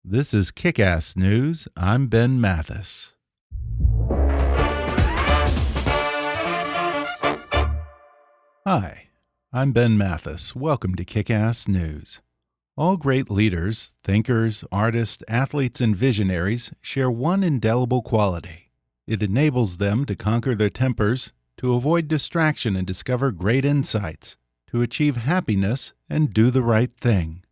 This is Kick-Ass News. I'm Ben Mathis. Hi, I'm Ben Mathis. Welcome to Kick-Ass News. All great leaders, thinkers, artists, athletes, and visionaries share one indelible quality. It enables them to conquer their tempers, to avoid distraction and discover great insights, to achieve happiness and do the right thing.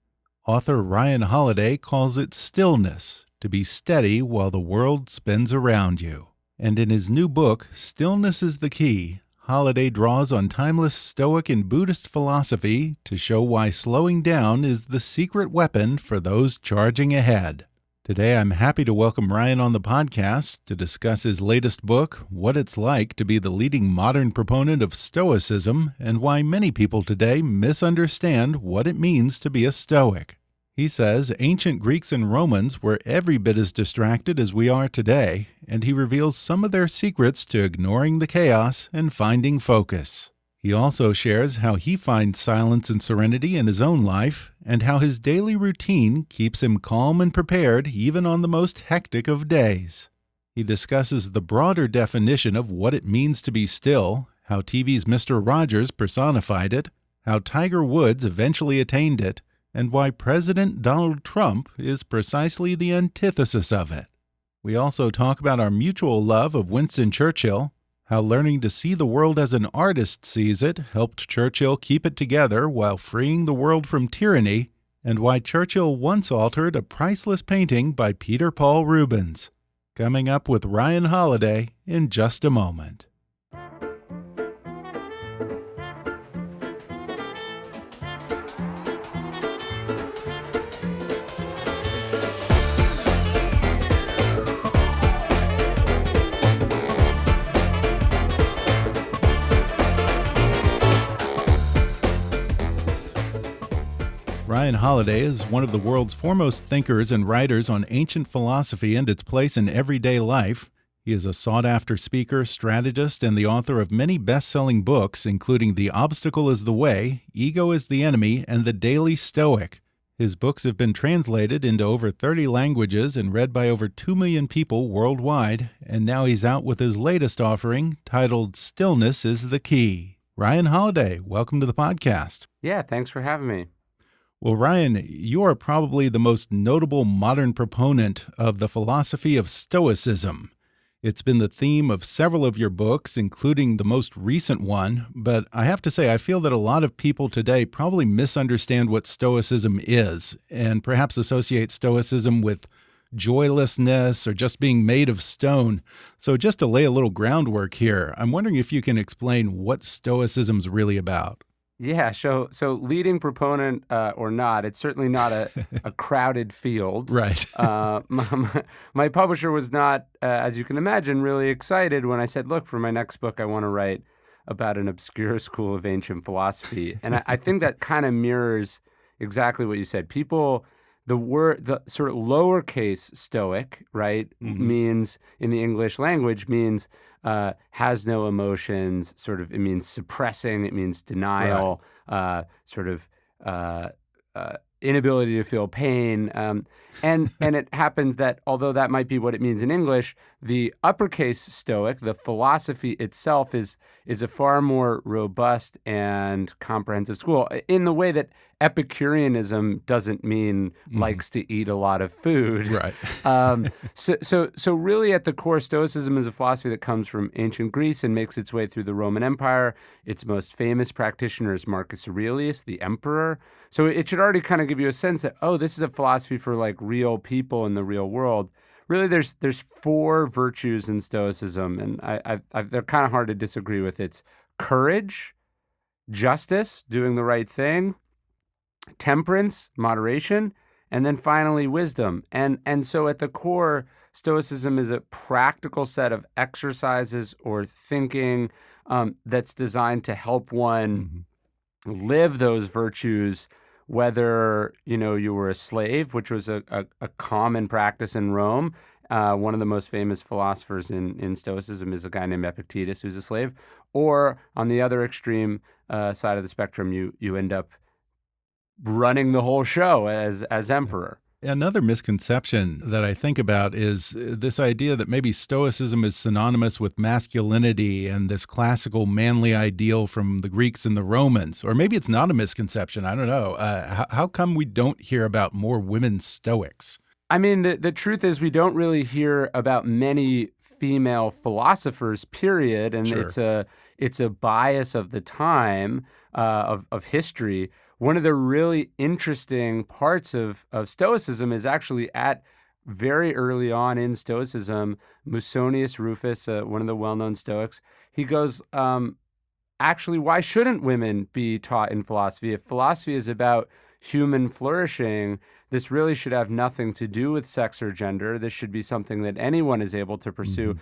Author Ryan Holiday calls it stillness, to be steady while the world spins around you. And in his new book, Stillness Is the Key, Holiday draws on timeless Stoic and Buddhist philosophy to show why slowing down is the secret weapon for those charging ahead. Today, I'm happy to welcome Ryan on the podcast to discuss his latest book, what it's like to be the leading modern proponent of Stoicism, and why many people today misunderstand what it means to be a Stoic. He says ancient Greeks and Romans were every bit as distracted as we are today, and he reveals some of their secrets to ignoring the chaos and finding focus. He also shares how he finds silence and serenity in his own life, and how his daily routine keeps him calm and prepared even on the most hectic of days. He discusses the broader definition of what it means to be still, how TV's Mr. Rogers personified it, how Tiger Woods eventually attained it, and why President Donald Trump is precisely the antithesis of it. We also talk about our mutual love of Winston Churchill, how learning to see the world as an artist sees it helped Churchill keep it together while freeing the world from tyranny, and why Churchill once altered a priceless painting by Peter Paul Rubens. Coming up with Ryan Holiday in just a moment. Ryan Holiday is one of the world's foremost thinkers and writers on ancient philosophy and its place in everyday life. He is a sought-after speaker, strategist, and the author of many best-selling books, including The Obstacle is the Way, Ego is the Enemy, and The Daily Stoic. His books have been translated into over 30 languages and read by over 2 million people worldwide, and now he's out with his latest offering, titled Stillness Is the Key. Ryan Holiday, welcome to the podcast. Yeah, thanks for having me. Well, Ryan, you are probably the most notable modern proponent of the philosophy of Stoicism. It's been the theme of several of your books, including the most recent one, but I have to say I feel that a lot of people today probably misunderstand what Stoicism is, and perhaps associate Stoicism with joylessness or just being made of stone. So just to lay a little groundwork here, I'm wondering if you can explain what Stoicism's really about. Yeah, so leading proponent or not, it's certainly not a crowded field. Right. My publisher was not, as you can imagine, really excited when I said, look, for my next book, I want to write about an obscure school of ancient philosophy. And I think that kind of mirrors exactly what you said. People, the sort of lowercase Stoic, right, means in the English language means has no emotions, sort of, it means suppressing, it means denial, sort of inability to feel pain. And it happens that although that might be what it means in English, the uppercase Stoic, the philosophy itself is a far more robust and comprehensive school in the way that Epicureanism doesn't mean likes to eat a lot of food. Right. So really at the core, Stoicism is a philosophy that comes from ancient Greece and makes its way through the Roman Empire. Its most famous practitioner is Marcus Aurelius, the emperor. So it should already kind of give you a sense that, oh, this is a philosophy for like real people in the real world. Really, there's 4 virtues in Stoicism, and they're kind of hard to disagree with. It's courage, justice, doing the right thing, temperance, moderation, and then finally wisdom. And so at the core, Stoicism is a practical set of exercises or thinking that's designed to help one live those virtues, whether you were a slave, which was a common practice in Rome. One of the most famous philosophers in Stoicism is a guy named Epictetus, who's a slave. Or on the other extreme side of the spectrum, you end up running the whole show as emperor. Another misconception that I think about is this idea that maybe Stoicism is synonymous with masculinity and this classical manly ideal from the Greeks and the Romans. Or maybe it's not a misconception. I don't know. How come we don't hear about more women Stoics? I mean, the truth is we don't really hear about many female philosophers, period, and Sure. it's a bias of the time, of history. One of the really interesting parts of Stoicism is actually at very early on in Stoicism, Musonius Rufus, one of the well-known Stoics, he goes, actually, why shouldn't women be taught in philosophy? If philosophy is about human flourishing, this really should have nothing to do with sex or gender. This should be something that anyone is able to pursue. Hmm.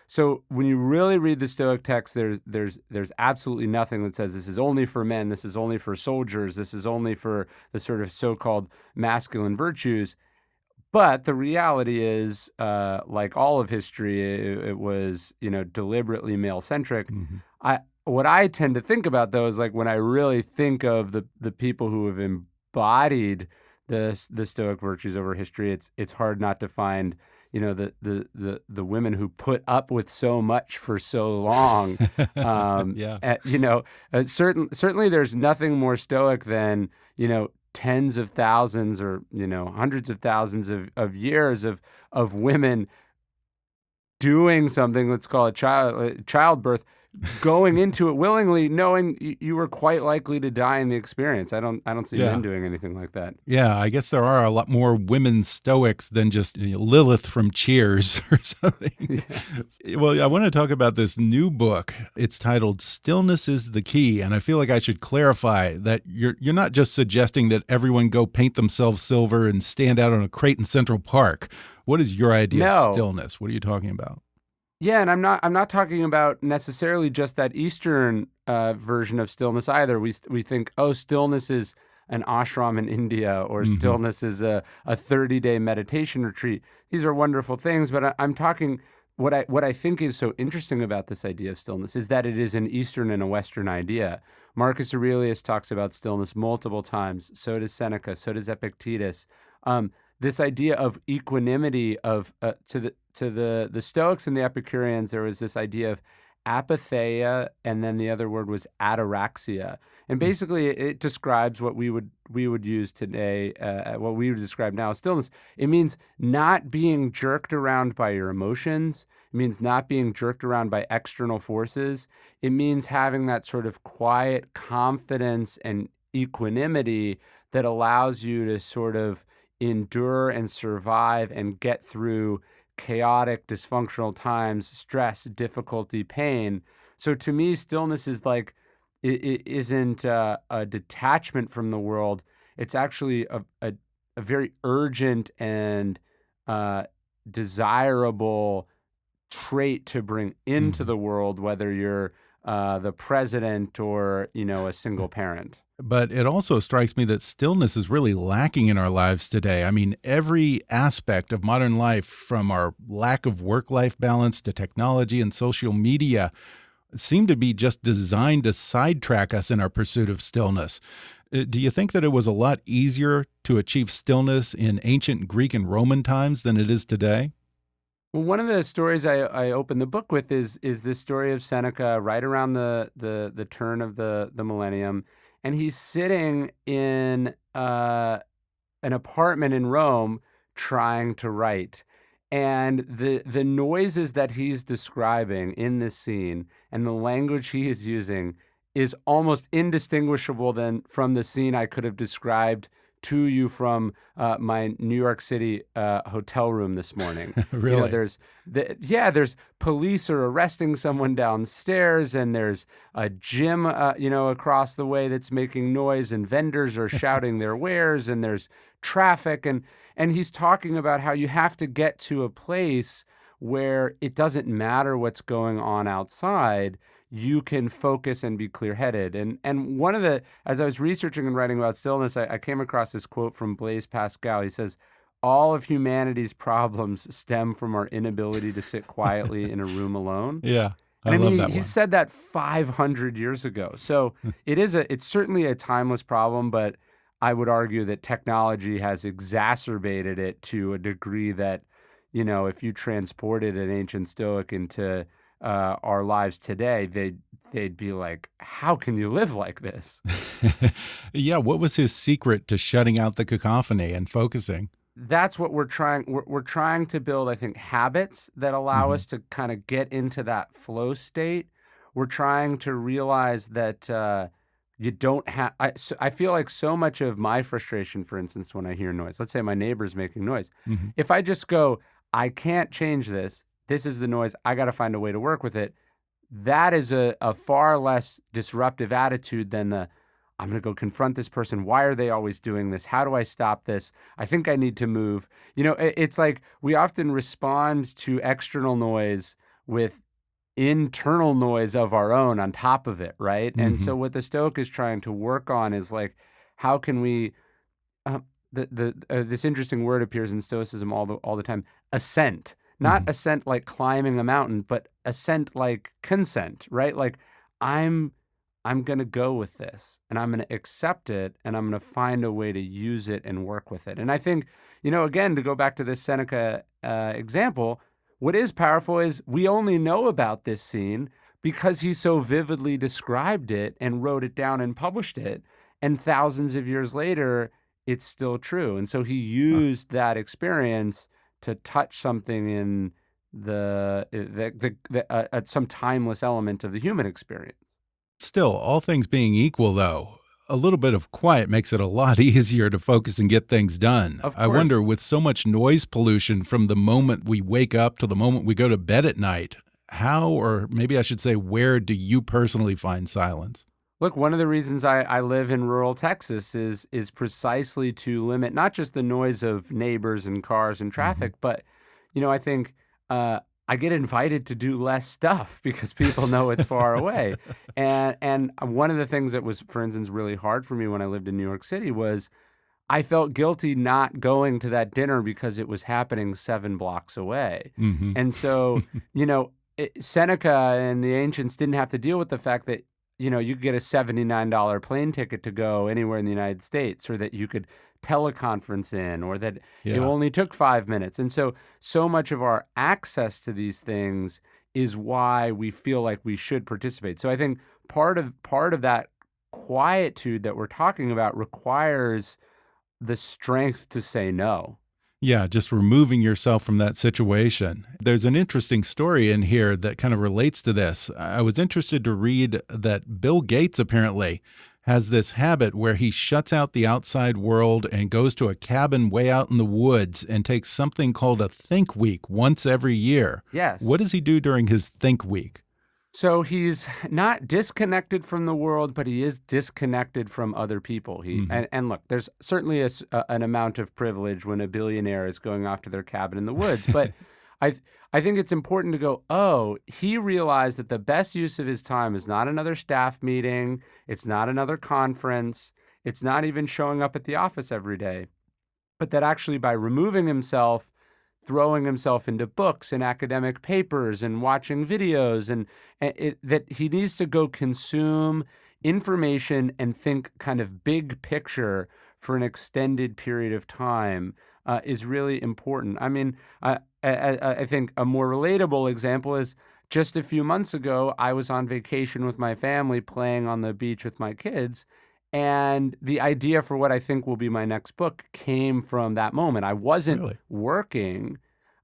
So when you really read the Stoic text, there's absolutely nothing that says this is only for men, this is only for soldiers, this is only for the sort of so-called masculine virtues. But the reality is, like all of history, it was deliberately male-centric. Hmm. What I tend to think about though is like when I really think of the people who have embodied the Stoic virtues over history, it's hard not to find the women who put up with so much for so long. Yeah. Certainly there's nothing more Stoic than tens of thousands or hundreds of thousands of years of women doing something, let's call it childbirth, going into it willingly, knowing you were quite likely to die in the experience. I don't see men Yeah. doing anything like that. Yeah, I guess there are a lot more women Stoics than just Lilith from Cheers or something. Yes. Well, I want to talk about this new book. It's titled Stillness Is the Key, and I feel like I should clarify that you're not just suggesting that everyone go paint themselves silver and stand out on a crate in Central Park. What is your idea of No. stillness? What are you talking about? Yeah, and I'm not talking about necessarily just that Eastern version of stillness either. We think, oh, stillness is an ashram in India, or Hmm. stillness is a 30-day meditation retreat. These are wonderful things, but I'm talking what I think is so interesting about this idea of stillness is that it is an Eastern and a Western idea. Marcus Aurelius talks about stillness multiple times. So does Seneca. So does Epictetus. This idea of equanimity to the Stoics and the Epicureans, there was this idea of apatheia, and then the other word was ataraxia. And basically, it describes what we would use today, what we would describe now as stillness. It means not being jerked around by your emotions. It means not being jerked around by external forces. It means having that sort of quiet confidence and equanimity that allows you to sort of endure and survive and get through chaotic, dysfunctional times, stress, difficulty, pain. So to me, stillness is like, it isn't a detachment from the world. It's actually a very urgent and desirable trait to bring into Hmm. the world, whether you're the president or, a single parent. But it also strikes me that stillness is really lacking in our lives today. I mean, every aspect of modern life, from our lack of work-life balance to technology and social media, seem to be just designed to sidetrack us in our pursuit of stillness. Do you think that it was a lot easier to achieve stillness in ancient Greek and Roman times than it is today? Well, one of the stories I open the book with is this story of Seneca right around the turn of the millennium, and he's sitting in an apartment in Rome trying to write. And the noises that he's describing in this scene and the language he is using is almost indistinguishable from the scene I could have described to you from my New York City hotel room this morning. Really? There's police are arresting someone downstairs, and there's a gym, across the way that's making noise, and vendors are shouting their wares, and there's traffic, and he's talking about how you have to get to a place where it doesn't matter what's going on outside. You can focus and be clear-headed. And one of as I was researching and writing about stillness, I came across this quote from Blaise Pascal. He says, "All of humanity's problems stem from our inability to sit quietly in a room alone." Yeah, I And I mean, love that he one. said that 500 years ago. So it's certainly a timeless problem, but I would argue that technology has exacerbated it to a degree that, if you transported an ancient Stoic into our lives today, they'd be like, "How can you live like this?" Yeah, what was his secret to shutting out the cacophony and focusing? That's what we're trying. We're trying to build, I think, habits that allow Hmm. us to kind of get into that flow state. We're trying to realize that you don't have. I feel like so much of my frustration, for instance, when I hear noise. Let's say my neighbor's making noise. Hmm. If I just go, I can't change this. This is the noise. I got to find a way to work with it. That is a far less disruptive attitude than the I'm going to go confront this person. Why are they always doing this? How do I stop this? I think I need to move. It's like we often respond to external noise with internal noise of our own on top of it, right? And Hmm. so what the Stoic is trying to work on is like, how can we this interesting word appears in Stoicism all the time. Ascent, not Hmm. ascent like climbing a mountain, but ascent like consent, right? Like I'm I'm gonna go with this, and I'm gonna accept it, and I'm gonna find a way to use it and work with it. And I think, again, to go back to this Seneca example, what is powerful is we only know about this scene because he so vividly described it and wrote it down and published it. And thousands of years later, it's still true. And so he used that experience to touch something in some timeless element of the human experience. Still, all things being equal, though, a little bit of quiet makes it a lot easier to focus and get things done. Of I wonder, course. with so much noise pollution from the moment we wake up to the moment we go to bed at night, how, or maybe I should say, where do you personally find silence? Look, one of the reasons I live in rural Texas is precisely to limit not just the noise of neighbors and cars and Hmm. traffic, but I think I get invited to do less stuff because people know it's far away. And one of the things that was, for instance, really hard for me when I lived in New York City was I felt guilty not going to that dinner because it was happening 7 blocks away. Hmm. And so, Seneca and the ancients didn't have to deal with the fact that, you could get a $79 plane ticket to go anywhere in the United States, or that you could teleconference in, or that it Yeah. only took 5 minutes. And so much of our access to these things is why we feel like we should participate. So I think part of that quietude that we're talking about requires the strength to say no. Yeah, just removing yourself from that situation. There's an interesting story in here that kind of relates to this. I was interested to read that Bill Gates apparently has this habit where he shuts out the outside world and goes to a cabin way out in the woods and takes something called a think week once every year. Yes. What does he do during his think week? So he's not disconnected from the world, but he is disconnected from other people. He Hmm. and look, there's certainly an amount of privilege when a billionaire is going off to their cabin in the woods, but I think it's important to go, oh, he realized that the best use of his time is not another staff meeting, it's not another conference, it's not even showing up at the office every day, but that actually by removing himself, throwing himself into books and academic papers and watching videos, that he needs to go consume information and think kind of big picture for an extended period of time is really important. I mean, I think a more relatable example is just a few months ago, I was on vacation with my family playing on the beach with my kids. And the idea for what I think will be my next book came from that moment. I wasn't Really? working.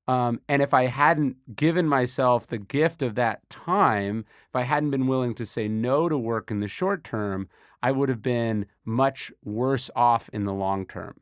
And if I hadn't given myself the gift of that time, if I hadn't been willing to say no to work in the short term, I would have been much worse off in the long term.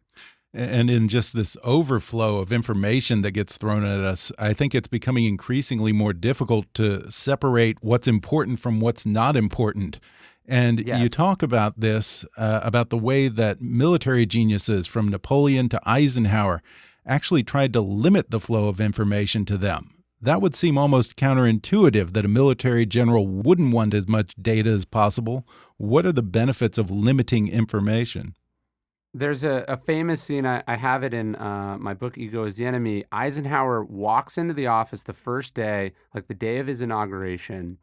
And in just this overflow of information that gets thrown at us, I think it's becoming increasingly more difficult to separate what's important from what's not important. And you Yes. talk about this, about the way that military geniuses from Napoleon to Eisenhower actually tried to limit the flow of information to them. That would seem almost counterintuitive that a military general wouldn't want as much data as possible. What are the benefits of limiting information? There's a famous scene, I have it in my book, Ego is the Enemy. Eisenhower walks into the office the first day, like the day of his inauguration,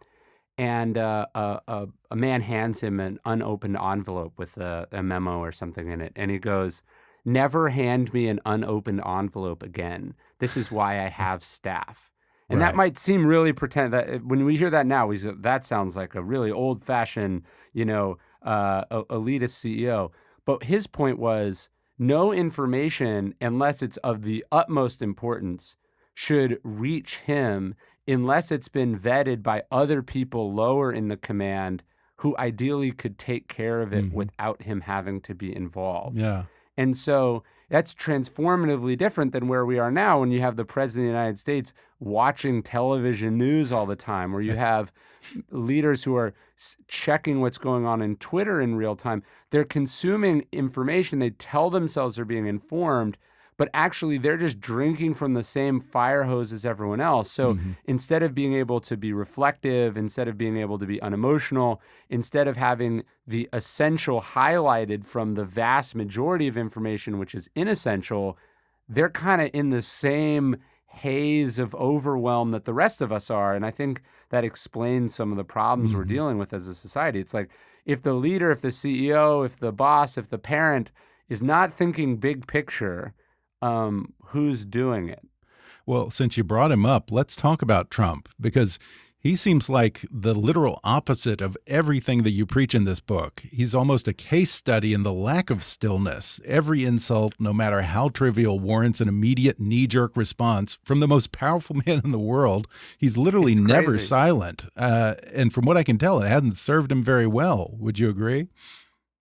and a man hands him an unopened envelope with a memo or something in it, and he goes, "Never hand me an unopened envelope again. This is why I have staff." And that Right. might seem really pretend that when we hear that now, we say, that sounds like a really old-fashioned, elitist CEO. But his point was, no information, unless it's of the utmost importance, should reach him unless it's been vetted by other people lower in the command who ideally could take care of it Hmm. without him having to be involved. Yeah. And so that's transformatively different than where we are now when you have the president of the United States watching television news all the time, where you have leaders who are checking what's going on in Twitter in real time. They're consuming information. They tell themselves they're being informed, but actually they're just drinking from the same fire hose as everyone else. So Hmm. instead of being able to be reflective, instead of being able to be unemotional, instead of having the essential highlighted from the vast majority of information, which is inessential, they're kind of in the same haze of overwhelm that the rest of us are. And I think that explains some of the problems we're Hmm. dealing with as a society. It's like if the leader, if the CEO, if the boss, if the parent is not thinking big picture, who's doing it? Well, since you brought him up, let's talk about Trump because he seems like the literal opposite of everything that you preach in this book. He's almost a case study in the lack of stillness. Every insult, no matter how trivial, warrants an immediate knee-jerk response from the most powerful man in the world. He's literally It's never crazy. silent. And from what I can tell, it hasn't served him very well. Would you agree?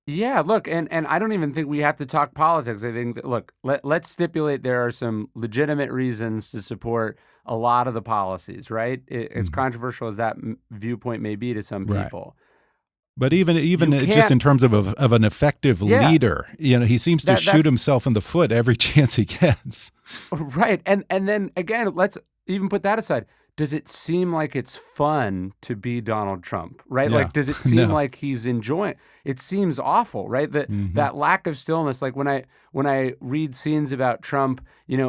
Yeah, look, and I don't even think we have to talk politics. I think that, look, let's stipulate there are some legitimate reasons to support a lot of the policies, right? As Mhm. controversial as that viewpoint may be to some Right. people. But even You just can't, in terms of an effective yeah, leader, he seems to shoot that's himself in the foot every chance he gets. right. And then again, let's even put that aside. Does it seem like it's fun to be Donald Trump, right? Yeah. Like, does it seem No. like he's enjoying? It seems awful, right? That Mhm. that lack of stillness. Like when I read scenes about Trump,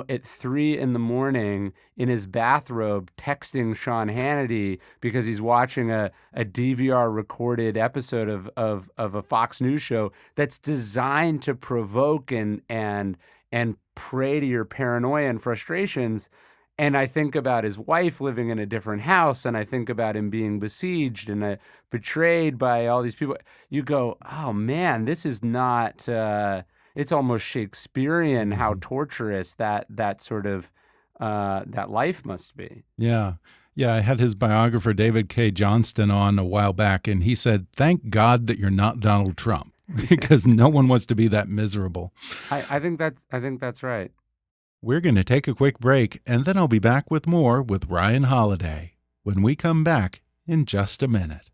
at 3 a.m. in his bathrobe, texting Sean Hannity because he's watching a DVR recorded episode of a Fox News show that's designed to provoke and prey to your paranoia and frustrations. And I think about his wife living in a different house, and I think about him being besieged and betrayed by all these people. You go, oh man, this is not. It's almost Shakespearean how Mhm. torturous that sort of that life must be. Yeah. Yeah, I had his biographer David K. Johnston on a while back, and he said, "Thank God that you're not Donald Trump, because no one wants to be that miserable." I think that's right. We're going to take a quick break, and then I'll be back with more with Ryan Holiday when we come back in just a minute.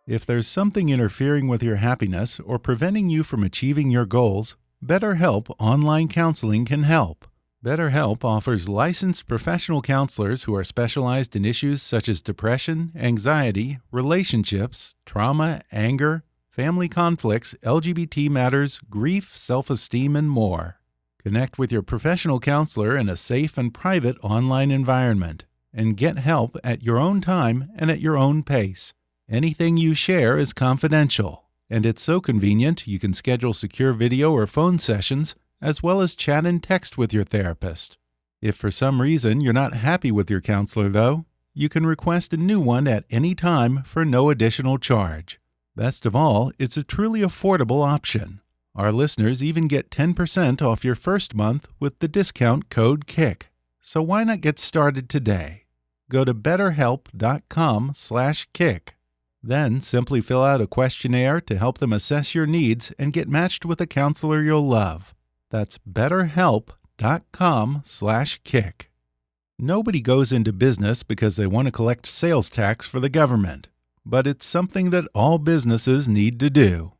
If there's something interfering with your happiness or preventing you from achieving your goals, BetterHelp Online Counseling can help. BetterHelp offers licensed professional counselors who are specialized in issues such as depression, anxiety, relationships, trauma, anger, family conflicts, LGBT matters, grief, self-esteem, and more. Connect with your professional counselor in a safe and private online environment and get help at your own time and at your own pace. Anything you share is confidential, and it's so convenient you can schedule secure video or phone sessions, as well as chat and text with your therapist. If for some reason you're not happy with your counselor, though, you can request a new one at any time for no additional charge. Best of all, it's a truly affordable option. Our listeners even get 10% off your first month with the discount code KICK. So why not get started today? Go to betterhelp.com/kick. Then simply fill out a questionnaire to help them assess your needs and get matched with a counselor you'll love. That's betterhelp.com/kick. Nobody goes into business because they want to collect sales tax for the government, but it's something that all businesses need to do.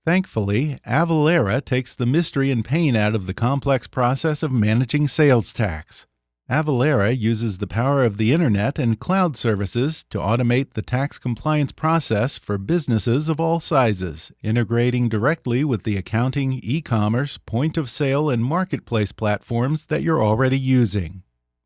Thankfully, Avalara takes the mystery and pain out of the complex process of managing sales tax. Avalara uses the power of the internet and cloud services to automate the tax compliance process for businesses of all sizes, integrating directly with the accounting, e-commerce, point-of-sale, and marketplace platforms that you're already using.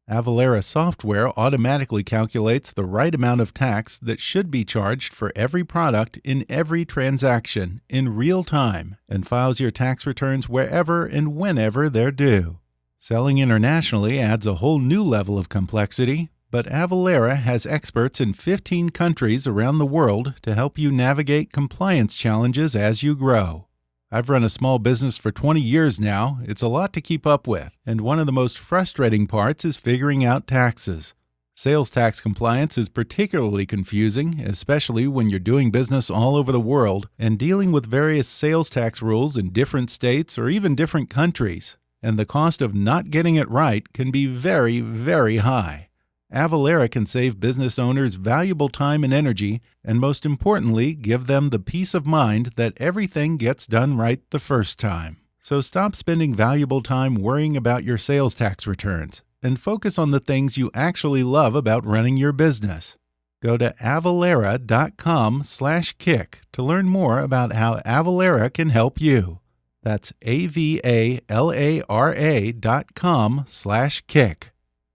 Avalara software automatically calculates the right amount of tax that should be charged for every product in every transaction in real time and files your tax returns wherever and whenever they're due. Selling internationally adds a whole new level of complexity, but Avalara has experts in 15 countries around the world to help you navigate compliance challenges as you grow. I've run a small business for 20 years now. It's a lot to keep up with, and one of the most frustrating parts is figuring out taxes. Sales tax compliance is particularly confusing, especially when you're doing business all over the world and dealing with various sales tax rules in different states or even different countries. And the cost of not getting it right can be very, very high. Avalara can save business owners valuable time and energy, and most importantly, give them the peace of mind that everything gets done right the first time. So stop spending valuable time worrying about your sales tax returns, and focus on the things you actually love about running your business. Go to avalara.com/kick to learn more about how Avalara can help you. That's avalara.com/kick.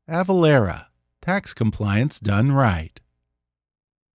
Avalara. Tax compliance done right.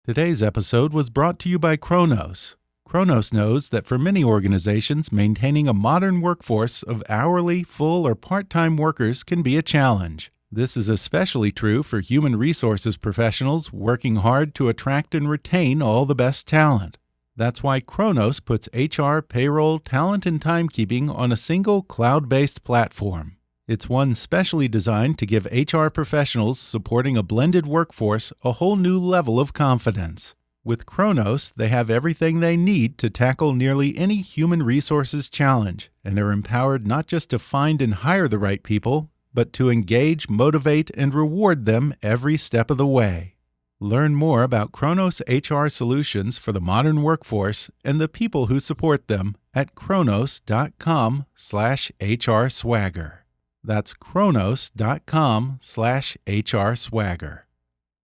Today's episode was brought to you by Kronos. Kronos knows that for many organizations, maintaining a modern workforce of hourly, full, or part-time workers can be a challenge. This is especially true for human resources professionals working hard to attract and retain all the best talent. That's why Kronos puts HR, payroll, talent, and timekeeping on a single cloud-based platform. It's one specially designed to give HR professionals supporting a blended workforce a whole new level of confidence. With Kronos, they have everything they need to tackle nearly any human resources challenge, and are empowered not just to find and hire the right people, but to engage, motivate, and reward them every step of the way. Learn more about Kronos HR solutions for the modern workforce and the people who support them at kronos.com/hrswagger. That's kronos.com/hrswagger.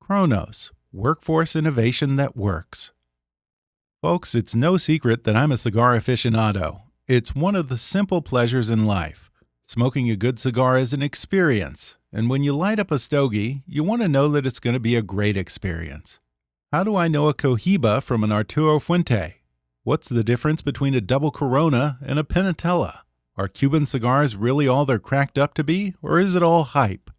Kronos, workforce innovation that works. Folks, it's no secret that I'm a cigar aficionado. It's one of the simple pleasures in life. Smoking a good cigar is an experience, and when you light up a stogie, you want to know that it's going to be a great experience. How do I know a Cohiba from an Arturo Fuente? What's the difference between a double Corona and a Penatella? Are Cuban cigars really all they're cracked up to be, or is it all hype?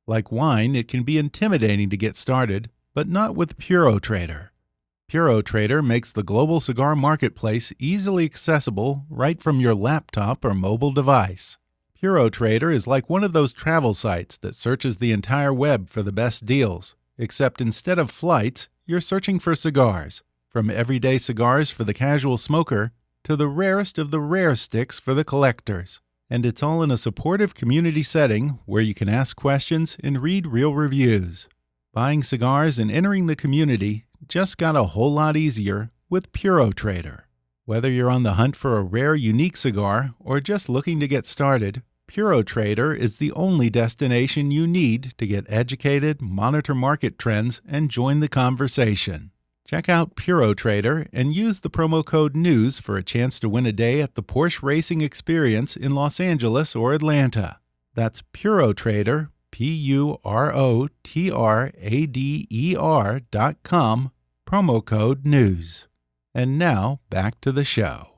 Like wine, it can be intimidating to get started, but not with Puro Trader. Puro Trader makes the global cigar marketplace easily accessible right from your laptop or mobile device. Puro Trader is like one of those travel sites that searches the entire web for the best deals, except instead of flights, you're searching for cigars, from everyday cigars for the casual smoker to the rarest of the rare sticks for the collectors. And it's all in a supportive community setting where you can ask questions and read real reviews. Buying cigars and entering the community just got a whole lot easier with Puro Trader. Whether you're on the hunt for a rare, unique cigar or just looking to get started, Puro Trader is the only destination you need to get educated, monitor market trends, and join the conversation. Check out Puro Trader and use the promo code NEWS for a chance to win a day at the Porsche Racing Experience in Los Angeles or Atlanta. That's Puro Trader, PUROTRADER.com, promo code NEWS. And now, back to the show.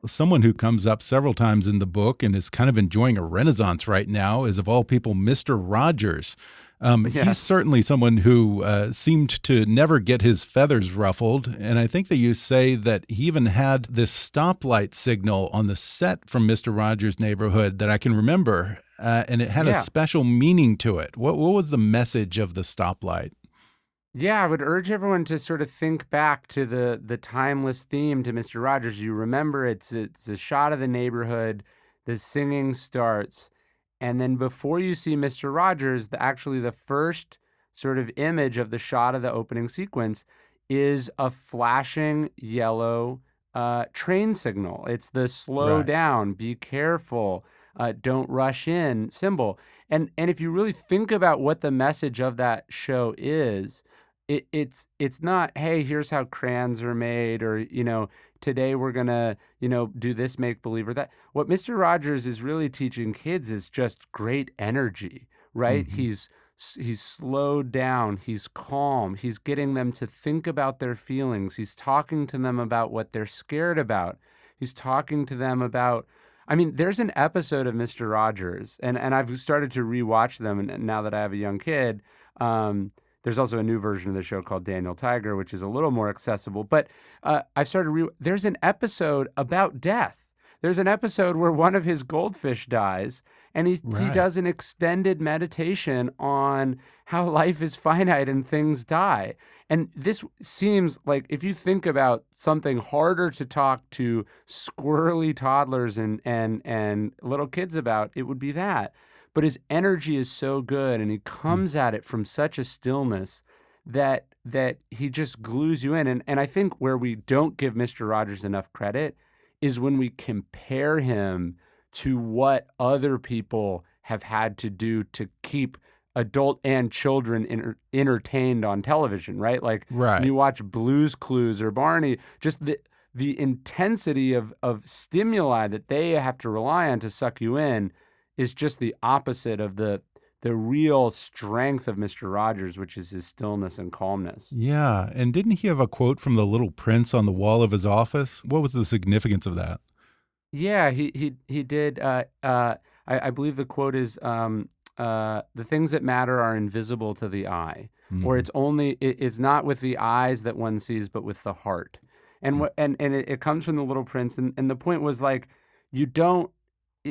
Someone who comes up several times in the book and is kind of enjoying a renaissance right now is, of all people, Mr. Rogers. He's certainly someone who seemed to never get his feathers ruffled. And I think that you say that he even had this stoplight signal on the set from Mr. Rogers' Neighborhood that I can remember. And it had a special meaning to it. What was the message of the stoplight? Yeah, I would urge everyone to sort of think back to the timeless theme to Mr. Rogers. You remember it's a shot of the neighborhood, the singing starts, and then before you see Mr. Rogers, actually the first sort of image of the shot of the opening sequence is a flashing yellow train signal. It's the slow down, be careful. don't rush in symbol. And if you really think about what the message of that show is, it's not, hey, here's how crayons are made, or today we're gonna do this make believe or that. What Mr. Rogers is really teaching kids is just great energy, right? Hmm. He's slowed down, he's calm, he's getting them to think about their feelings, he's talking to them about what they're scared about, he's talking to them about, I mean, there's an episode of Mr. Rogers, and I've started to rewatch them, and now that I have a young kid. There's also a new version of the show called Daniel Tiger, which is a little more accessible. But I've started. There's an episode about death. There's an episode where one of his goldfish dies, and he Right. does an extended meditation on how life is finite and things die. And this seems like, if you think about something harder to talk to squirrely toddlers and little kids about, it would be that. But his energy is so good, and he comes at it from such a stillness that he just glues you in. And I think where we don't give Mr. Rogers enough credit is when we compare him to what other people have had to do to keep adult and children entertained on television, right? Like when Right. you watch Blue's Clues or Barney, just the intensity of stimuli that they have to rely on to suck you in is just the opposite of the real strength of Mr. Rogers, which is his stillness and calmness. Yeah. And didn't he have a quote from The Little Prince on the wall of his office? What was the significance of that? Yeah, he did. I believe the quote is, "The things that matter are invisible to the eye," or Hmm. it's not with the eyes that one sees, but with the heart. And it comes from The Little Prince, and the point was like, you don't.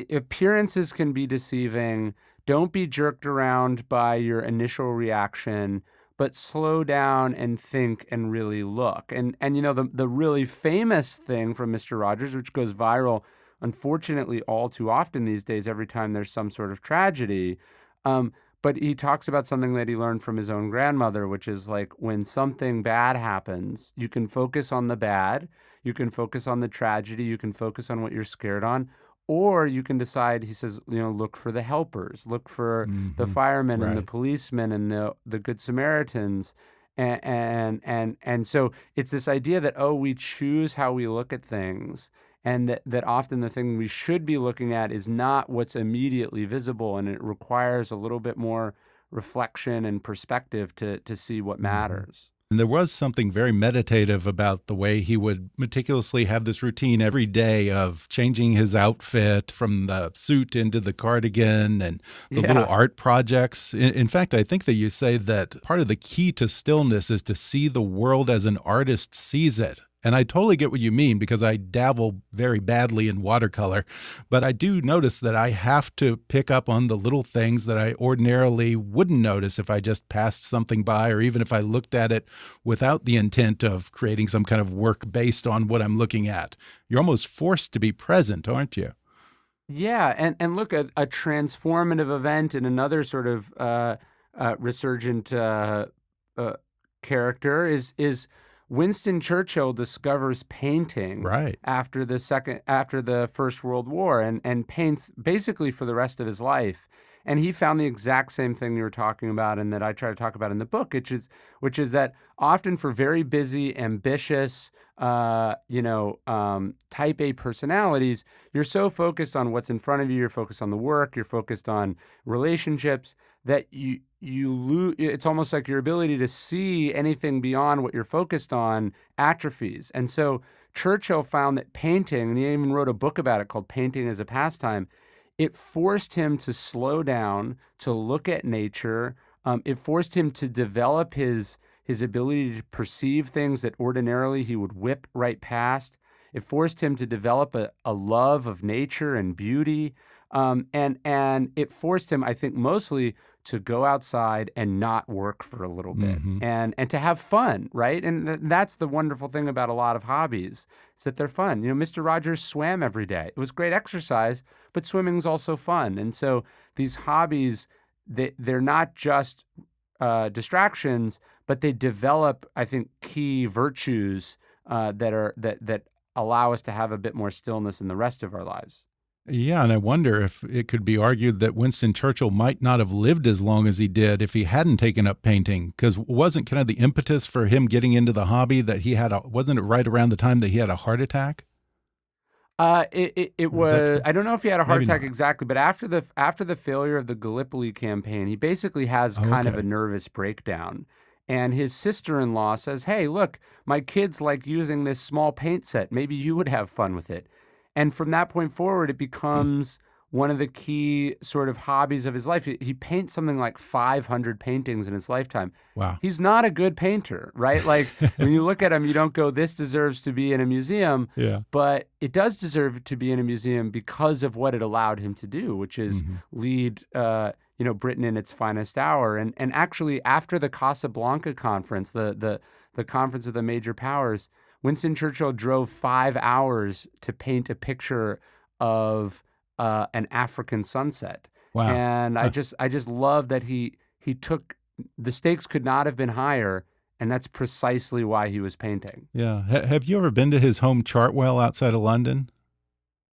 Appearances can be deceiving. Don't be jerked around by your initial reaction, but slow down and think and really look. And the really famous thing from Mr. Rogers, which goes viral, unfortunately, all too often these days, every time there's some sort of tragedy. But he talks about something that he learned from his own grandmother, which is like, when something bad happens, you can focus on the bad, you can focus on the tragedy, you can focus on what you're scared on. Or you can decide, he says, look for the helpers, look for the Hmm. firemen and the Right. policemen and the good Samaritans. And so it's this idea that, we choose how we look at things, and that often the thing we should be looking at is not what's immediately visible, and it requires a little bit more reflection and perspective to see what Hmm. matters. And there was something very meditative about the way he would meticulously have this routine every day of changing his outfit from the suit into the cardigan and the little Yeah. art projects. In fact, I think that you say that part of the key to stillness is to see the world as an artist sees it. And I totally get what you mean, because I dabble very badly in watercolor, but I do notice that I have to pick up on the little things that I ordinarily wouldn't notice if I just passed something by, or even if I looked at it without the intent of creating some kind of work based on what I'm looking at. You're almost forced to be present, aren't you? Yeah, and look, a transformative event in another sort of resurgent uh, character is Winston Churchill discovers painting Right. after the First World War, and paints basically for the rest of his life. And he found the exact same thing you were talking about, and that I try to talk about in the book, which is that often for very busy, ambitious, type A personalities, you're so focused on what's in front of you, you're focused on the work, you're focused on relationships, that you lose. It's almost like your ability to see anything beyond what you're focused on atrophies. And so Churchill found that painting, and he even wrote a book about it called Painting as a Pastime, it forced him to slow down, to look at nature. It forced him to develop his ability to perceive things that ordinarily he would whip right past. It forced him to develop a love of nature and beauty. And it forced him, I think, mostly to go outside and not work for a little bit, Hmm. and to have fun, right? And that's the wonderful thing about a lot of hobbies, is that they're fun. Mr. Rogers swam every day. It was great exercise, but swimming's also fun. And so these hobbies, they're not just distractions, but they develop, I think, key virtues that allow us to have a bit more stillness in the rest of our lives. Yeah, and I wonder if it could be argued that Winston Churchill might not have lived as long as he did if he hadn't taken up painting. Because wasn't kind of the impetus for him getting into the hobby that he had wasn't it right around the time that he had a heart attack? It Or is that was, true? I don't know if he had a heart Maybe attack not. exactly, but after the failure of the Gallipoli campaign, he basically has Oh, kind of a okay. nervous breakdown. And his sister-in-law says, "Hey, look, my kids like using this small paint set. Maybe you would have fun with it." And from that point forward, it Hmm. becomes one of the key sort of hobbies of his life. He paints something like 500 paintings in his lifetime. Wow. He's not a good painter, right? Like when you look at him, you don't go, "This deserves to be in a museum." Yeah. But it does deserve to be in a museum because of what it allowed him to do, which is Hmm. lead, Britain in its finest hour. And actually, after the Casablanca conference, the conference of the major powers, Winston Churchill drove 5 hours to paint a picture of an African sunset. Wow. And Huh. I just love that he took the stakes could not have been higher, and that's precisely why he was painting. Yeah. Have you ever been to his home Chartwell outside of London?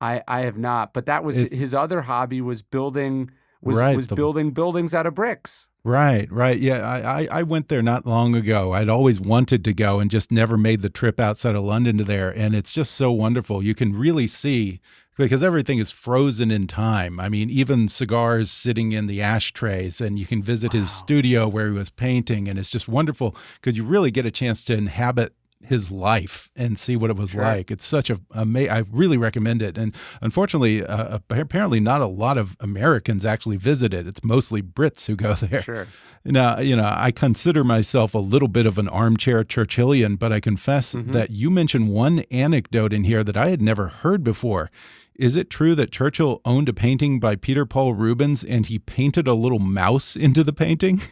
I have not, but that was It's his other hobby was building right. was building buildings out of bricks. Right, right. Yeah, I went there not long ago. I'd always wanted to go and just never made the trip outside of London to there. And it's just so wonderful. You can really see because everything is frozen in time. I mean, even cigars sitting in the ashtrays, and you can visit his Wow. studio where he was painting. And it's just wonderful because you really get a chance to inhabit his life and see what it was Sure. like. It's such a I really recommend it. And unfortunately, apparently not a lot of Americans actually visit it. It's mostly Brits who go there. Sure. Now, I consider myself a little bit of an armchair Churchillian, but I confess Mhm. that you mentioned one anecdote in here that I had never heard before. Is it true that Churchill owned a painting by Peter Paul Rubens and he painted a little mouse into the painting?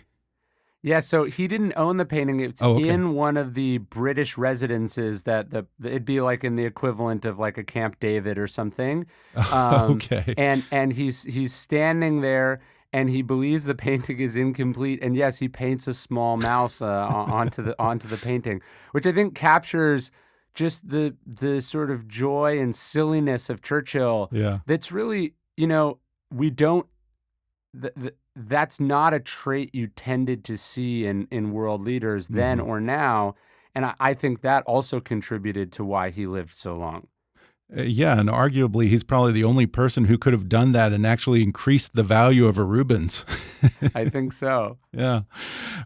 Yeah, so he didn't own the painting. It's Oh, okay. in one of the British residences that it'd be like in the equivalent of like a Camp David or something. Um, Okay. and he's standing there and he believes the painting is incomplete. And yes, he paints a small mouse onto the painting, which I think captures just the sort of joy and silliness of Churchill. Yeah. That's really, we don't that's not a trait you tended to see in world leaders then Mhm. or now. And I think that also contributed to why he lived so long. Yeah, and arguably he's probably the only person who could have done that and actually increased the value of a Rubens. I think so. Yeah.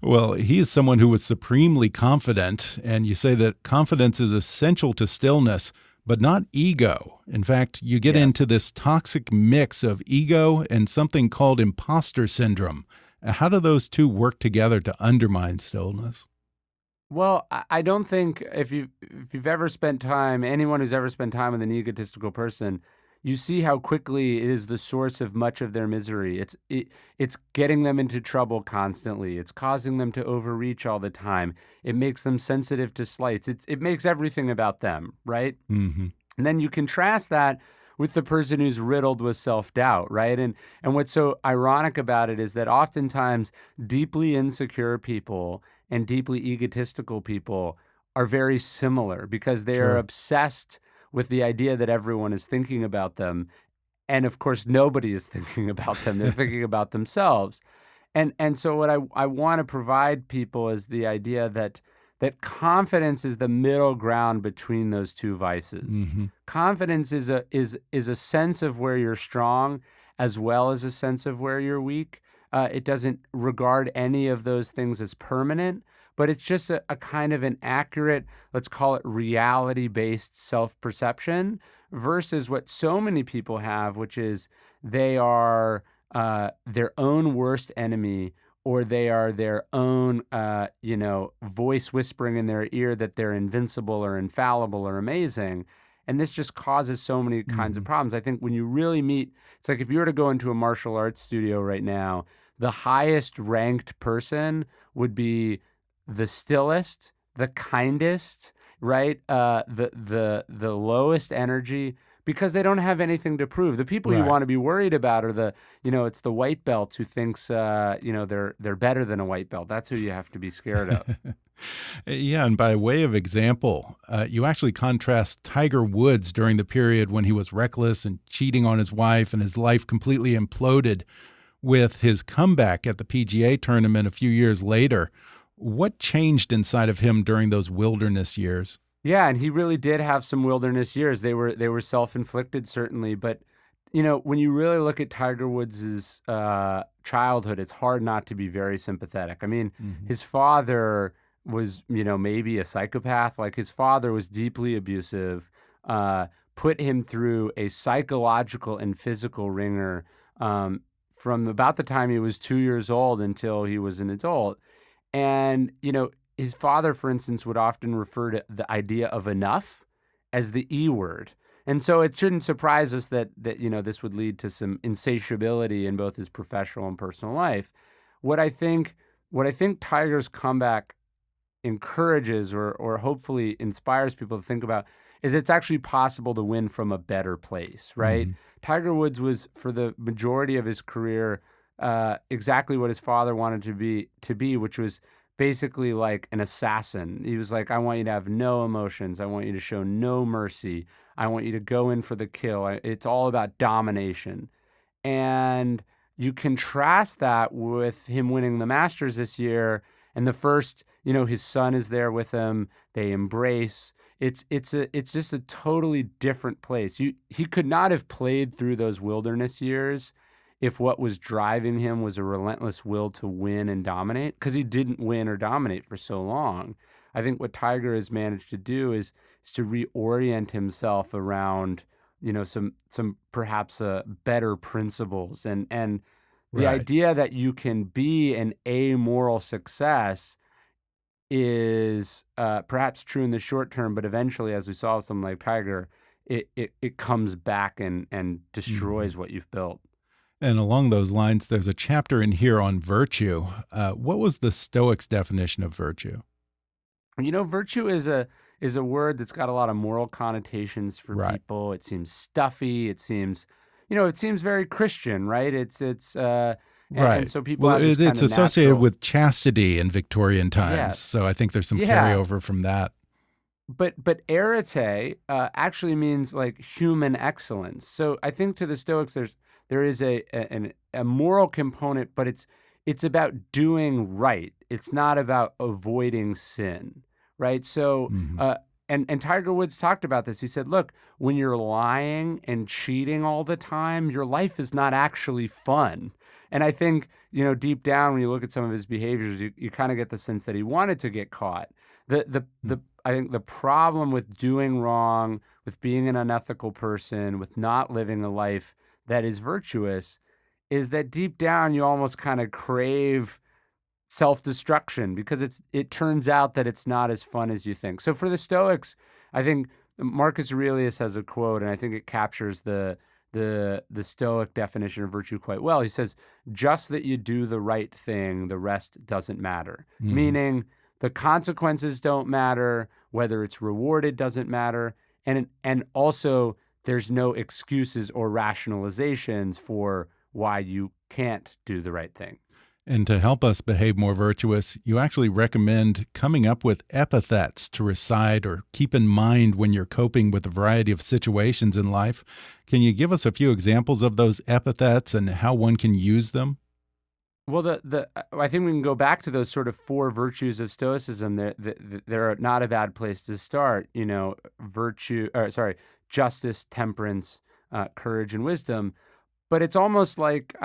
Well, he is someone who was supremely confident, and you say that confidence is essential to stillness, but not ego. In fact, you get Yes. into this toxic mix of ego and something called imposter syndrome. How do those two work together to undermine stillness? Well, I don't think if you've ever spent time, anyone who's ever spent time with an egotistical person, you see how quickly it is the source of much of their misery. It's getting them into trouble constantly. It's causing them to overreach all the time. It makes them sensitive to slights. It makes everything about them, right? Hmm. And then you contrast that with the person who's riddled with self-doubt, right? And what's so ironic about it is that oftentimes deeply insecure people and deeply egotistical people are very similar because they are Sure. obsessed with the idea that everyone is thinking about them. And of course, nobody is thinking about them. They're thinking about themselves. And so what I want to provide people is the idea that confidence is the middle ground between those two vices. Hmm. Confidence is a sense of where you're strong as well as a sense of where you're weak. It doesn't regard any of those things as permanent, but it's just a kind of an accurate, let's call it reality-based self-perception versus what so many people have, which is they are their own worst enemy, or they are their own, voice whispering in their ear that they're invincible or infallible or amazing. And this just causes so many kinds of Hmm. problems. I think when you really meet, it's like if you were to go into a martial arts studio right now, the highest ranked person would be the stillest, the kindest, right? The lowest energy, because they don't have anything to prove. The people you Right. want to be worried about are it's the white belt who thinks, they're better than a white belt. That's who you have to be scared of. Yeah, and by way of example, you actually contrast Tiger Woods during the period when he was reckless and cheating on his wife and his life completely imploded with his comeback at the PGA tournament a few years later. What changed inside of him during those wilderness years? Yeah, and he really did have some wilderness years. They were self-inflicted, certainly, but when you really look at Tiger Woods's childhood, it's hard not to be very sympathetic. I mean, Hmm. his father was, maybe a psychopath. Like his father was deeply abusive, put him through a psychological and physical ringer from about the time he was 2 years old until he was an adult. And, his father, for instance, would often refer to the idea of enough as the E word. And so it shouldn't surprise us that this would lead to some insatiability in both his professional and personal life. What I think Tiger's comeback encourages or hopefully inspires people to think about is it's actually possible to win from a better place, right? Hmm. Tiger Woods was, for the majority of his career, exactly what his father wanted to be, which was basically like an assassin. He was like, I want you to have no emotions. I want you to show no mercy. I want you to go in for the kill. It's all about domination. And you contrast that with him winning the Masters this year, and the first, his son is there with him. They embrace. It's just a totally different place. He could not have played through those wilderness years if what was driving him was a relentless will to win and dominate, because he didn't win or dominate for so long. I think what Tiger has managed to do is to reorient himself around some perhaps better principles, and the Right. idea that you can be an amoral success is perhaps true in the short term, but eventually, as we saw with someone like Tiger, it comes back and Hmm. destroys what you've built. And along those lines, there's a chapter in here on virtue. What was the Stoics' definition of virtue? Virtue is a word that's got a lot of moral connotations for Right. people. It seems stuffy. It seems very Christian, right? And Right. so people Well, have this kind it's of associated natural, with chastity in Victorian times, yes, so I think there's some yeah. carryover from that. But arete actually means like human excellence. So I think to the Stoics, there is a moral component, but it's about doing right. It's not about avoiding sin, right? So Hmm. and Tiger Woods talked about this. He said, "Look, when you're lying and cheating all the time, your life is not actually fun." And I think deep down, when you look at some of his behaviors, you kind of get the sense that he wanted to get caught. The I think the problem with doing wrong, with being an unethical person, with not living a life that is virtuous, is that deep down you almost kind of crave self-destruction because it turns out that it's not as fun as you think. So for the Stoics, I think Marcus Aurelius has a quote, and I think it captures the Stoic definition of virtue quite well. He says, "Just that you do the right thing, the rest doesn't matter." Hmm. Meaning the consequences don't matter, whether it's rewarded doesn't matter, and also there's no excuses or rationalizations for why you can't do the right thing. And to help us behave more virtuous, you actually recommend coming up with epithets to recite or keep in mind when you're coping with a variety of situations in life. Can you give us a few examples of those epithets and how one can use them? Well, I think we can go back to those sort of four virtues of Stoicism. They're not a bad place to start. Virtue, or sorry, justice, temperance, courage, and wisdom. But it's almost like,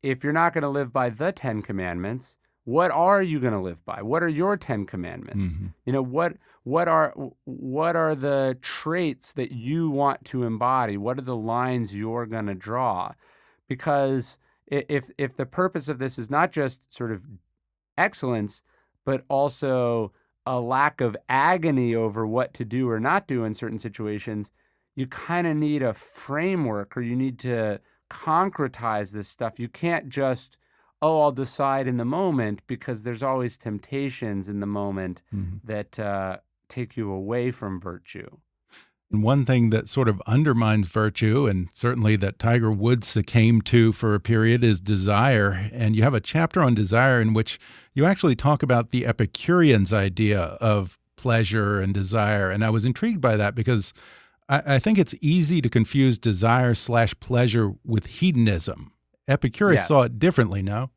if you're not going to live by the Ten Commandments, what are you going to live by? What are your Ten Commandments? Hmm. What are the traits that you want to embody? What are the lines you're going to draw? Because if the purpose of this is not just sort of excellence, but also a lack of agony over what to do or not do in certain situations, you kind of need a framework, or you need to concretize this stuff. You can't just, oh, I'll decide in the moment, because there's always temptations in the moment Hmm. that take you away from virtue. And one thing that sort of undermines virtue, and certainly that Tiger Woods succumbed to for a period, is desire. And you have a chapter on desire in which you actually talk about the Epicurean's idea of pleasure and desire. And I was intrigued by that because I think it's easy to confuse desire / pleasure with hedonism. Epicurus saw Yes. it differently, no?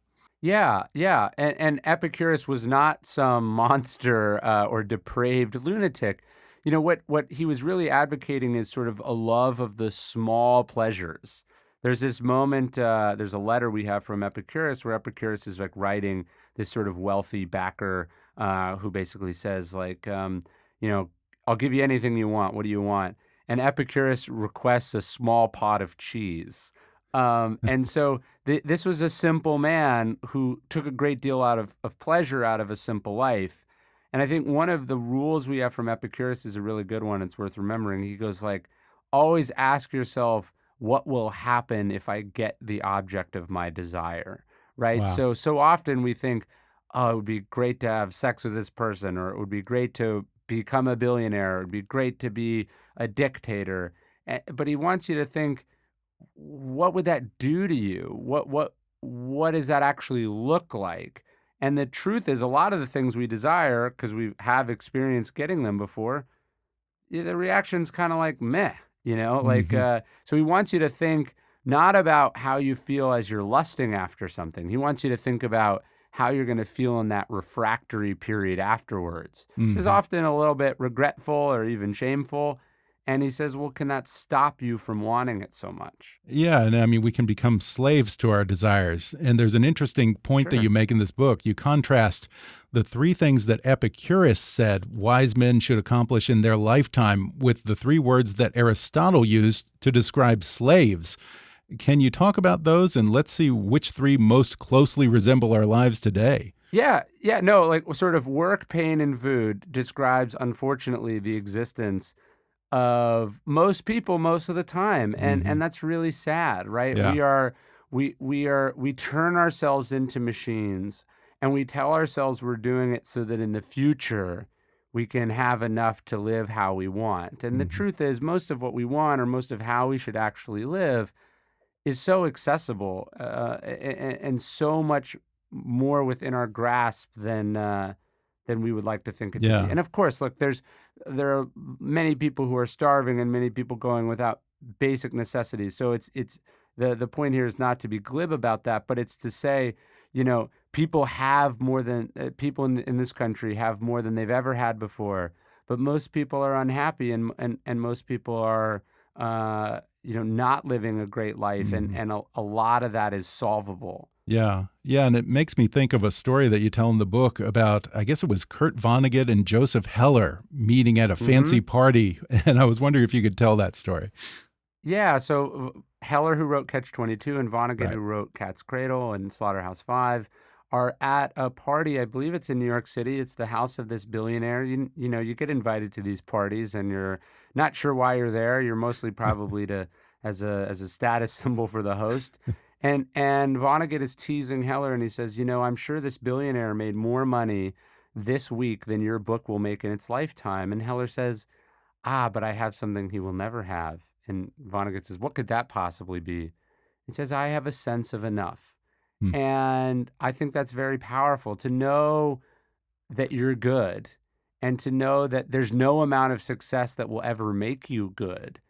Yeah, yeah. And Epicurus was not some monster or depraved lunatic. What he was really advocating is sort of a love of the small pleasures. There's this moment, there's a letter we have from Epicurus where Epicurus is like writing this sort of wealthy backer who basically says, like, I'll give you anything you want. What do you want? And Epicurus requests a small pot of cheese. And so this was a simple man who took a great deal of pleasure out of a simple life. And I think one of the rules we have from Epicurus is a really good one. It's worth remembering. He goes like, always ask yourself, what will happen if I get the object of my desire, right? Wow. So often we think, oh, it would be great to have sex with this person, or it would be great to become a billionaire, or it would be great to be a dictator. But he wants you to think, what would that do to you? What does that actually look like? And the truth is, a lot of the things we desire, because we have experienced getting them before, the reaction's kind of like meh, Hmm. so he wants you to think not about how you feel as you're lusting after something. He wants you to think about how you're going to feel in that refractory period afterwards. It's Hmm. often a little bit regretful or even shameful. And he says, well, can that stop you from wanting it so much? Yeah, and I mean, we can become slaves to our desires. And there's an interesting point that Sure. you make in this book. You contrast the three things that Epicurus said wise men should accomplish in their lifetime with the three words that Aristotle used to describe slaves. Can you talk about those? And let's see which three most closely resemble our lives today. Yeah, yeah, no, like sort of work, pain, and food describes, unfortunately, the existence of most people most of the time, and Hmm. that's really sad, right? Yeah. We turn ourselves into machines, and we tell ourselves we're doing it so that in the future we can have enough to live how we want. And the Hmm. truth is, most of what we want, or most of how we should actually live, is so accessible and so much more within our grasp than we would like to think it to be. Yeah. And of course, look, there are many people who are starving and many people going without basic necessities. So it's the point here is not to be glib about that, but it's to say, people have more than people in this country have more than they've ever had before. But most people are unhappy, and most people are not living a great life, and Hmm. a lot of that is solvable. Yeah. Yeah. And it makes me think of a story that you tell in the book about, I guess it was Kurt Vonnegut and Joseph Heller meeting at a fancy Hmm. party. And I was wondering if you could tell that story. Yeah, so Heller, who wrote Catch 22, and Vonnegut, Right. who wrote Cat's Cradle and Slaughterhouse-Five, are at a party. I believe it's in New York City. It's the house of this billionaire. You get invited to these parties, and you're not sure why you're there. You're mostly probably to as a status symbol for the host. And Vonnegut is teasing Heller, and he says, I'm sure this billionaire made more money this week than your book will make in its lifetime. And Heller says, but I have something he will never have. And Vonnegut says, what could that possibly be? He says, I have a sense of enough. Hmm. And I think that's very powerful to know that you're good and to know that there's no amount of success that will ever make you good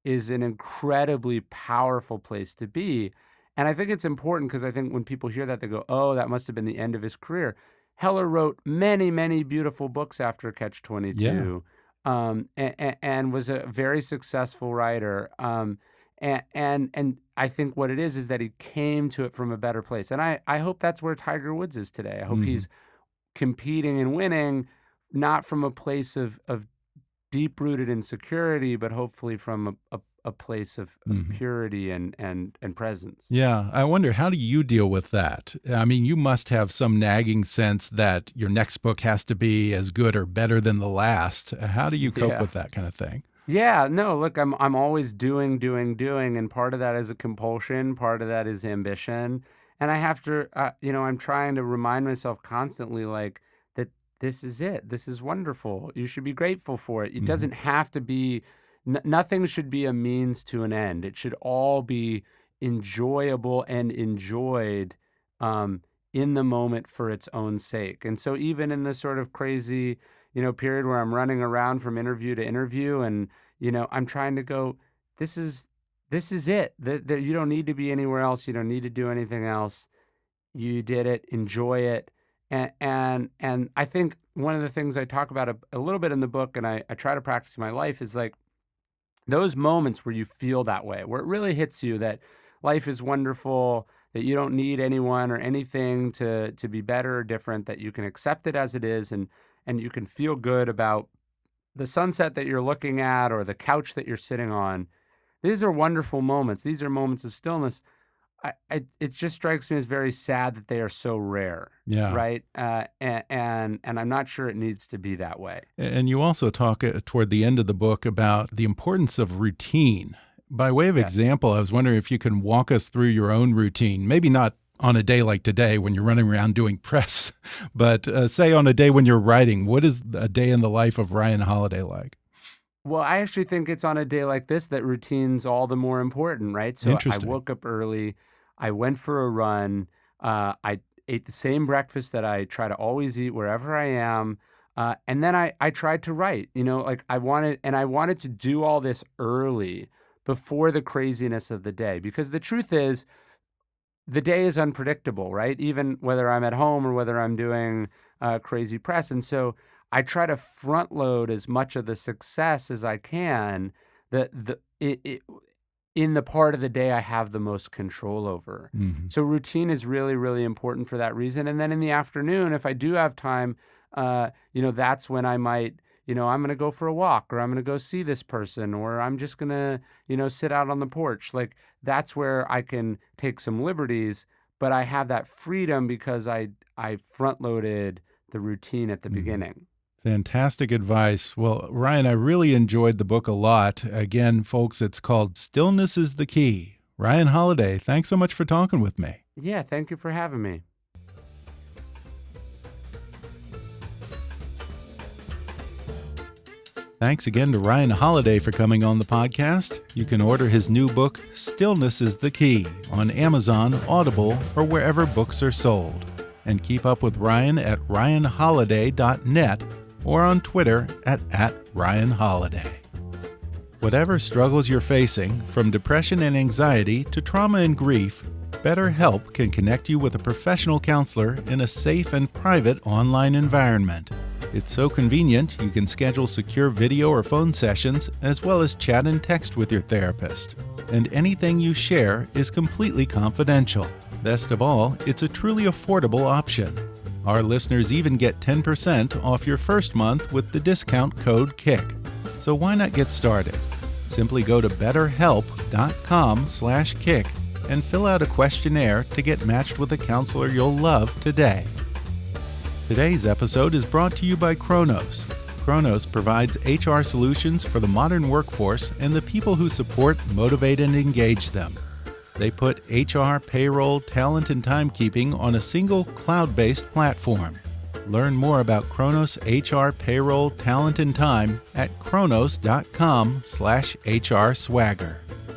is an incredibly powerful place to be. And I think it's important because I think when people hear that, they go, oh, that must have been the end of his career. Heller wrote many, many beautiful books after Catch Yeah. 22, and was a very successful writer. And I think what it is that he came to it from a better place. And I hope that's where Tiger Woods is today. I hope Hmm. he's competing and winning, not from a place of deep rooted insecurity, but hopefully from a place of Hmm. purity and presence. Yeah. I wonder, how do you deal with that? I mean, you must have some nagging sense that your next book has to be as good or better than the last. How do you cope Yeah. with that kind of thing? Yeah, no, look, I'm always doing, doing, doing, and part of that is a compulsion, part of that is ambition, and I have to, I'm trying to remind myself constantly, like that this is it, this is wonderful, you should be grateful for it. It Hmm. doesn't have to be nothing should be a means to an end. It should all be enjoyable and enjoyed in the moment for its own sake. And so even in this sort of crazy, period where I'm running around from interview to interview and, I'm trying to go, this is it. That you don't need to be anywhere else. You don't need to do anything else. You did it, enjoy it. And I think one of the things I talk about a little bit in the book, and I try to practice in my life, is like those moments where you feel that way, where it really hits you that life is wonderful, that you don't need anyone or anything to be better or different, that you can accept it as it is, and you can feel good about the sunset that you're looking at or the couch that you're sitting on. These are wonderful moments. These are moments of stillness. It just strikes me as very sad that they are so rare, Yeah. right? And I'm not sure it needs to be that way. And you also talk toward the end of the book about the importance of routine. By way of example, I was wondering if you can walk us through your own routine, maybe not on a day like today when you're running around doing press, but say on a day when you're writing. What is a day in the life of Ryan Holiday like? Well, I actually think it's on a day like this that routine's all the more important, right? So I woke up early, I went for a run, I ate the same breakfast that I try to always eat wherever I am, and then I tried to write. I wanted to do all this early before the craziness of the day, because the truth is, the day is unpredictable, right? Even whether I'm at home or whether I'm doing crazy press. And so I try to front load as much of the success as I can in the part of the day I have the most control over. Mm-hmm. So routine is really, really important for that reason. And then in the afternoon, if I do have time, that's when I might, I'm going to go for a walk, or I'm going to go see this person, or I'm just going to, sit out on the porch. Like that's where I can take some liberties, but I have that freedom because I front loaded the routine at the beginning. Fantastic advice. Well, Ryan, I really enjoyed the book a lot. Again, folks, it's called Stillness is the Key. Ryan Holiday, thanks so much for talking with me. Yeah, thank you for having me. Thanks again to Ryan Holiday for coming on the podcast. You can order his new book, Stillness is the Key, on Amazon, Audible, or wherever books are sold. And keep up with Ryan at ryanholiday.net or on Twitter at @RyanHoliday. Whatever struggles you're facing, from depression and anxiety to trauma and grief, BetterHelp can connect you with a professional counselor in a safe and private online environment. It's so convenient you can schedule secure video or phone sessions as well as chat and text with your therapist. And anything you share is completely confidential. Best of all, it's a truly affordable option. Our listeners even get 10% off your first month with the discount code KICK. So why not get started? Simply go to betterhelp.com/kick and fill out a questionnaire to get matched with a counselor you'll love today. Today's episode is brought to you by Kronos. Kronos provides HR solutions for the modern workforce and the people who support, motivate, and engage them. They put HR, payroll, talent, and timekeeping on a single cloud-based platform. Learn more about Kronos HR, payroll, talent, and time at kronos.com/HRswagger.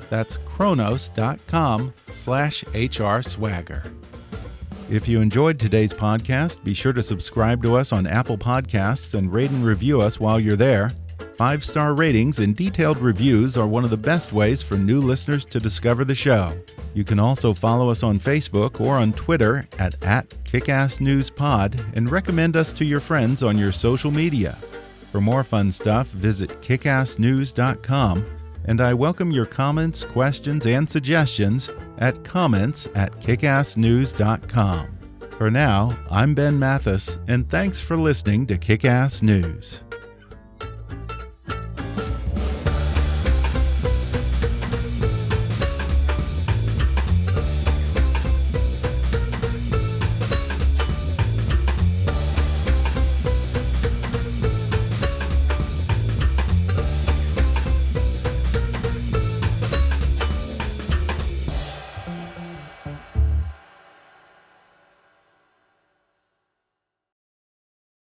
That's kronos.com/HRswagger. If you enjoyed today's podcast, be sure to subscribe to us on Apple Podcasts and rate and review us while you're there. 5-star ratings and detailed reviews are one of the best ways for new listeners to discover the show. You can also follow us on Facebook or on Twitter at @KickassNewsPod and recommend us to your friends on your social media. For more fun stuff, visit kickassnews.com, and I welcome your comments, questions, and suggestions at comments@kickassnews.com. For now, I'm Ben Mathis, and thanks for listening to Kick-Ass News.